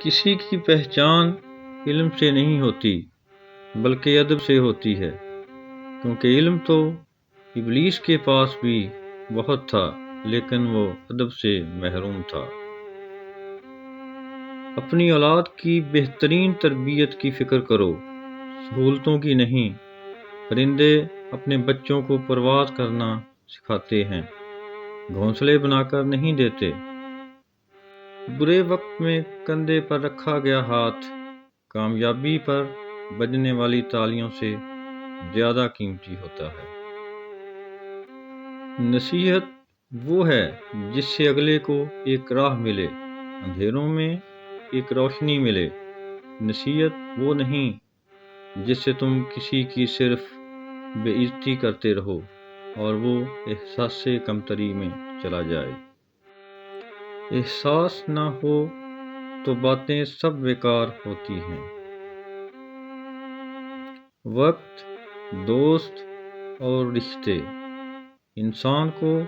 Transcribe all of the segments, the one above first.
کسی کی پہچان علم سے نہیں ہوتی بلکہ ادب سے ہوتی ہے، کیونکہ علم تو ابلیس کے پاس بھی بہت تھا لیکن وہ ادب سے محروم تھا۔ اپنی اولاد کی بہترین تربیت کی فکر کرو، سہولتوں کی نہیں۔ پرندے اپنے بچوں کو پرواز کرنا سکھاتے ہیں، گھونسلے بنا کر نہیں دیتے۔ برے وقت میں کندھے پر رکھا گیا ہاتھ کامیابی پر بجنے والی تالیوں سے زیادہ قیمتی ہوتا ہے۔ نصیحت وہ ہے جس سے اگلے کو ایک راہ ملے، اندھیروں میں ایک روشنی ملے۔ نصیحت وہ نہیں جس سے تم کسی کی صرف بے عزتی کرتے رہو اور وہ احساس کمتری میں چلا جائے۔ احساس نہ ہو تو باتیں سب بیکار ہوتی ہیں۔ وقت، دوست اور رشتے انسان کو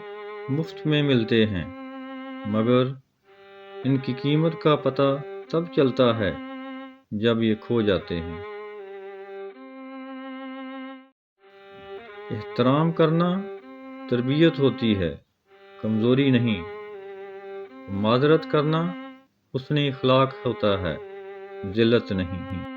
مفت میں ملتے ہیں، مگر ان کی قیمت کا پتہ تب چلتا ہے جب یہ کھو جاتے ہیں۔ احترام کرنا تربیت ہوتی ہے، کمزوری نہیں۔ معذرت کرنا حسن اخلاق ہوتا ہے، ذلت نہیں۔